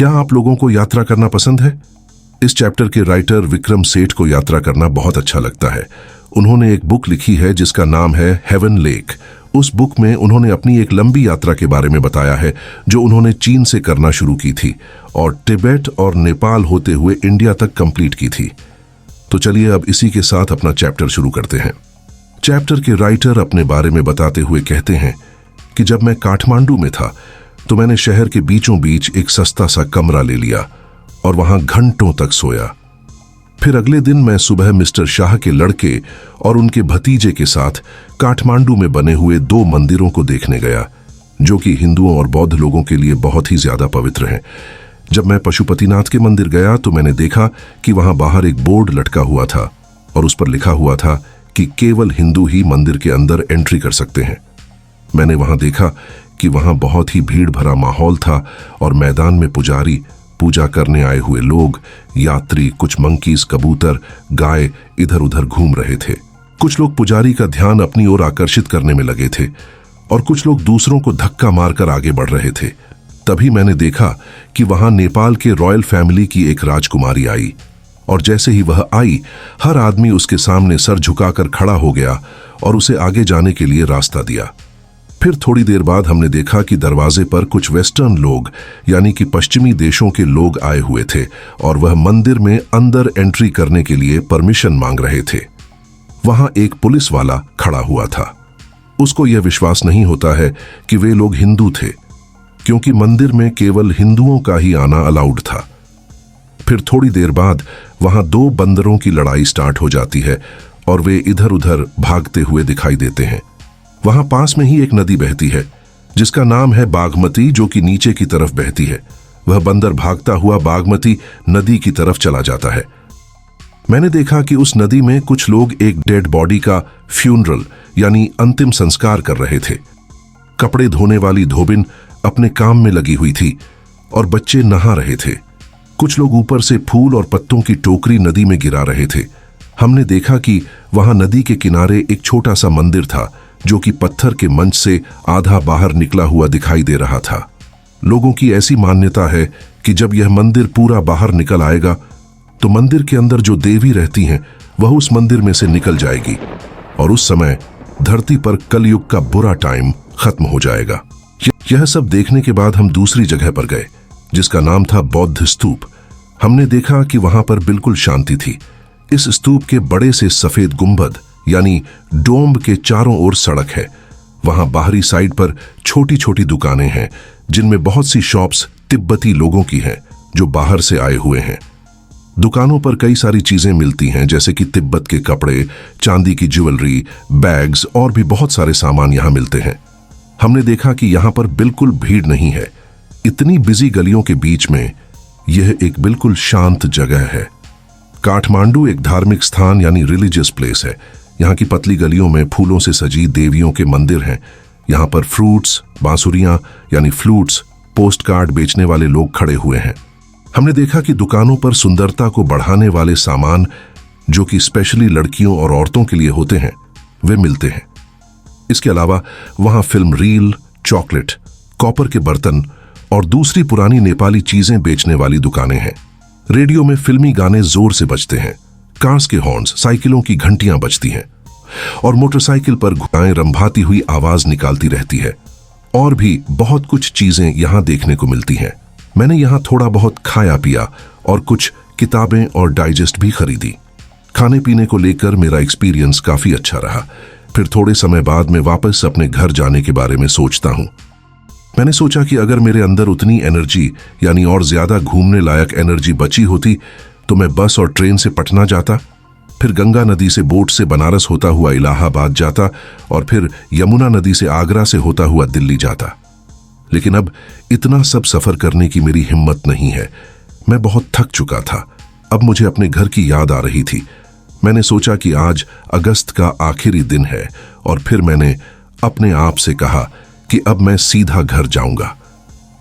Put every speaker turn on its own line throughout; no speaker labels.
क्या आप लोगों को यात्रा करना पसंद है? इस चैप्टर के राइटर विक्रम सेठ को यात्रा करना बहुत अच्छा लगता है। उन्होंने एक बुक लिखी है जिसका नाम है हेवन लेक। उस बुक में उन्होंने अपनी एक लंबी यात्रा के बारे में बताया है जो उन्होंने चीन से करना शुरू की थी और तिब्बत और नेपाल होते हुए इंडिया तक कंप्लीट की थी। तो चलिए अब इसी के साथ अपना चैप्टर शुरू करते हैं। चैप्टर के राइटर अपने बारे में बताते हुए कहते हैं कि जब मैं काठमांडू में था तो मैंने शहर के बीचों बीच एक सस्ता सा कमरा ले लिया और वहां घंटों तक सोया। फिर अगले दिन मैं सुबह मिस्टर शाह के लड़के और उनके भतीजे के साथ काठमांडू में बने हुए 2 मंदिरों को देखने गया जो कि हिंदुओं और बौद्ध लोगों के लिए बहुत ही ज्यादा पवित्र हैं। जब मैं पशुपतिनाथ के मंदिर गया तो मैंने देखा कि वहां बाहर एक बोर्ड लटका हुआ था और उस पर लिखा हुआ था कि केवल हिंदू ही मंदिर के अंदर एंट्री कर सकते हैं। मैंने वहां देखा कि वहां बहुत ही भीड़ भरा माहौल था और मैदान में पुजारी, पूजा करने आए हुए लोग, यात्री, कुछ मंकीज, कबूतर, गाय इधर उधर घूम रहे थे। कुछ लोग पुजारी का ध्यान अपनी ओर आकर्षित करने में लगे थे और कुछ लोग दूसरों को धक्का मारकर आगे बढ़ रहे थे। तभी मैंने देखा कि वहां नेपाल के रॉयल फैमिली की एक राजकुमारी आई और जैसे ही वह आई हर आदमी उसके सामने सर झुकाकर खड़ा हो गया और उसे आगे जाने के लिए रास्ता दिया। फिर थोड़ी देर बाद हमने देखा कि दरवाजे पर कुछ वेस्टर्न लोग यानी कि पश्चिमी देशों के लोग आए हुए थे और वह मंदिर में अंदर एंट्री करने के लिए परमिशन मांग रहे थे। वहां एक पुलिस वाला खड़ा हुआ था। उसको यह विश्वास नहीं होता है कि वे लोग हिंदू थे क्योंकि मंदिर में केवल हिंदुओं का ही आना अलाउड था। फिर थोड़ी देर बाद वहां 2 बंदरों की लड़ाई स्टार्ट हो जाती है और वे इधर उधर भागते हुए दिखाई देते हैं। वहां पास में ही एक नदी बहती है जिसका नाम है बागमती जो कि नीचे की तरफ बहती है। वह बंदर भागता हुआ बागमती नदी की तरफ चला जाता है। मैंने देखा कि उस नदी में कुछ लोग एक डेड बॉडी का फ्यूनरल यानी अंतिम संस्कार कर रहे थे। कपड़े धोने वाली धोबिन अपने काम में लगी हुई थी और बच्चे नहा रहे थे। कुछ लोग ऊपर से फूल और पत्तों की टोकरी नदी में गिरा रहे थे। हमने देखा कि वहां नदी के किनारे एक छोटा सा मंदिर था जो कि पत्थर के मंच से आधा बाहर निकला हुआ दिखाई दे रहा था। लोगों की ऐसी मान्यता है कि जब यह मंदिर पूरा बाहर निकल आएगा तो मंदिर के अंदर जो देवी रहती हैं वह उस मंदिर में से निकल जाएगी और उस समय धरती पर कलयुग का बुरा टाइम खत्म हो जाएगा। यह सब देखने के बाद हम दूसरी जगह पर गए जिसका नाम था बौद्ध स्तूप। हमने देखा कि वहां पर बिल्कुल शांति थी। इस स्तूप के बड़े से सफेद गुंबद यानी डोम के चारों ओर सड़क है। वहां बाहरी साइड पर छोटी छोटी दुकानें हैं जिनमें बहुत सी शॉप्स तिब्बती लोगों की हैं जो बाहर से आए हुए हैं। दुकानों पर कई सारी चीजें मिलती हैं जैसे कि तिब्बत के कपड़े, चांदी की ज्वेलरी, बैग्स और भी बहुत सारे सामान यहां मिलते हैं। हमने देखा कि यहां पर बिल्कुल भीड़ नहीं है। इतनी बिजी गलियों के बीच में यह एक बिल्कुल शांत जगह है। काठमांडू एक धार्मिक स्थान यानी रिलीजियस प्लेस है। यहाँ की पतली गलियों में फूलों से सजी देवियों के मंदिर हैं। यहाँ पर फ्रूट्स, बांसुरियां यानी फ्लूट्स, पोस्ट कार्ड बेचने वाले लोग खड़े हुए हैं। हमने देखा कि दुकानों पर सुंदरता को बढ़ाने वाले सामान जो कि स्पेशली लड़कियों और औरतों के लिए होते हैं वे मिलते हैं। इसके अलावा वहां फिल्म रील, चॉकलेट, कॉपर के बर्तन और दूसरी पुरानी नेपाली चीजें बेचने वाली दुकानें हैं। रेडियो में फिल्मी गाने जोर से बजते हैं। कार्स के हॉर्न्स, साइकिलों की घंटियां बजती हैं और मोटरसाइकिल पर घुड़ाएं रंभाती हुई आवाज निकालती रहती है। और भी बहुत कुछ चीजें यहां देखने को मिलती हैं। मैंने यहां थोड़ा बहुत खाया पिया और कुछ किताबें और डाइजेस्ट भी खरीदी। खाने पीने को लेकर मेरा एक्सपीरियंस काफी अच्छा रहा। फिर थोड़े समय बाद मैं वापस अपने घर जाने के बारे में सोचता हूं। मैंने सोचा कि अगर मेरे अंदर उतनी एनर्जी यानी और ज्यादा घूमने लायक एनर्जी बची होती तो मैं बस और ट्रेन से पटना जाता, फिर गंगा नदी से बोट से बनारस होता हुआ इलाहाबाद जाता और फिर यमुना नदी से आगरा से होता हुआ दिल्ली जाता। लेकिन अब इतना सब सफर करने की मेरी हिम्मत नहीं है। मैं बहुत थक चुका था। अब मुझे अपने घर की याद आ रही थी। मैंने सोचा कि आज अगस्त का आखिरी दिन है और फिर मैंने अपने आप से कहा कि अब मैं सीधा घर जाऊंगा।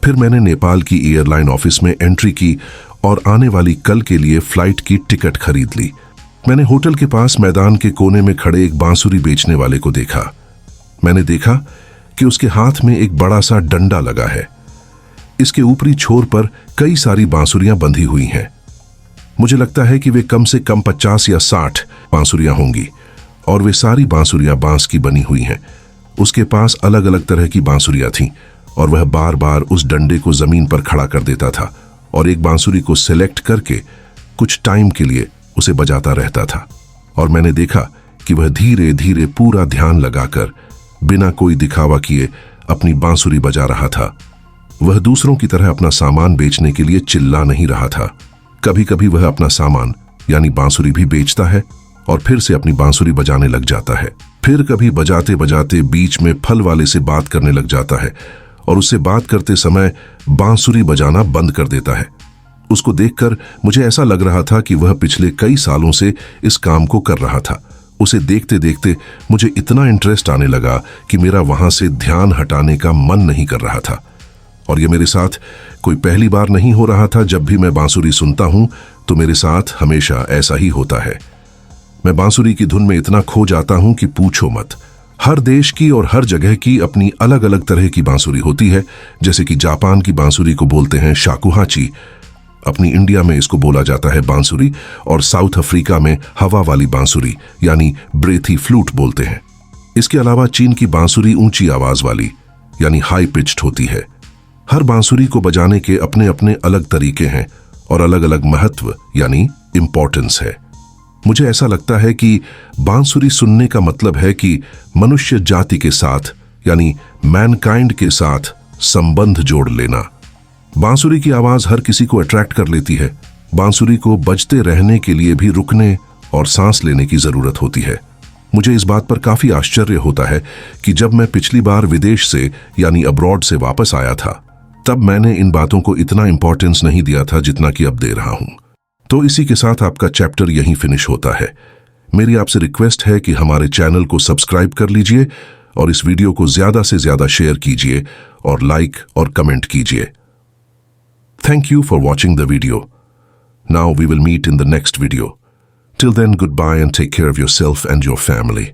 फिर मैंने नेपाल की एयरलाइन ऑफिस में एंट्री की और आने वाली कल के लिए फ्लाइट की टिकट खरीद ली। मैंने होटल के पास मैदान के कोने में खड़े एक बांसुरी बेचने वाले को देखा। मैंने देखा कि उसके हाथ में एक बड़ा सा डंडा लगा है। इसके ऊपरी छोर पर कई सारी बांसुरियां बंधी हुई हैं। मुझे लगता है कि वे कम से कम 50 या 60 बांसुरियां होंगी और वे सारी बांसुरियां बांस की बनी हुई हैं। उसके पास अलग अलग तरह की बांसुरियां थीं और वह बार बार उस डंडे को जमीन पर खड़ा कर देता था और एक बांसुरी को सिलेक्ट करके कुछ टाइम के लिए उसे बजाता रहता था। और मैंने देखा कि वह धीरे धीरे पूरा ध्यान लगाकर बिना कोई दिखावा किए अपनी बांसुरी बजा रहा था। वह दूसरों की तरह अपना सामान बेचने के लिए चिल्ला नहीं रहा था। कभी कभी वह अपना सामान यानी बांसुरी भी बेचता है और फिर से अपनी बांसुरी बजाने लग जाता है। फिर कभी बजाते बजाते बीच में फल वाले से बात करने लग जाता है और उससे बात करते समय बांसुरी बजाना बंद कर देता है। उसको देखकर मुझे ऐसा लग रहा था कि वह पिछले कई सालों से इस काम को कर रहा था। उसे देखते देखते मुझे इतना इंटरेस्ट आने लगा कि मेरा वहां से ध्यान हटाने का मन नहीं कर रहा था। और यह मेरे साथ कोई पहली बार नहीं हो रहा था। जब भी मैं बांसुरी सुनता हूं तो मेरे साथ हमेशा ऐसा ही होता है। मैं बांसुरी की धुन में इतना खो जाता हूं कि पूछो मत। हर देश की और हर जगह की अपनी अलग अलग तरह की बांसुरी होती है। जैसे कि जापान की बांसुरी को बोलते हैं शाकुहाची, अपनी इंडिया में इसको बोला जाता है बांसुरी, और साउथ अफ्रीका में हवा वाली बांसुरी यानी ब्रेथी फ्लूट बोलते हैं। इसके अलावा चीन की बांसुरी ऊंची आवाज वाली यानी हाई पिच्ड होती है। हर बांसुरी को बजाने के अपने अपने अलग तरीके हैं और अलग अलग महत्व यानी इंपॉर्टेंस है। मुझे ऐसा लगता है कि बांसुरी सुनने का मतलब है कि मनुष्य जाति के साथ यानी मैनकाइंड के साथ संबंध जोड़ लेना। बांसुरी की आवाज हर किसी को अट्रैक्ट कर लेती है। बांसुरी को बजते रहने के लिए भी रुकने और सांस लेने की जरूरत होती है। मुझे इस बात पर काफी आश्चर्य होता है कि जब मैं पिछली बार विदेश से यानी अब्रॉड से वापस आया था तब मैंने इन बातों को इतना इंपॉर्टेंस नहीं दिया था जितना कि अब दे रहा हूं। तो इसी के साथ आपका चैप्टर यहीं फिनिश होता है। मेरी आपसे रिक्वेस्ट है कि हमारे चैनल को सब्सक्राइब कर लीजिए और इस वीडियो को ज्यादा से ज्यादा शेयर कीजिए और लाइक और कमेंट कीजिए। Thank you for watching the video. Now we will meet in the next video. Till then, goodbye and take care of yourself and your family.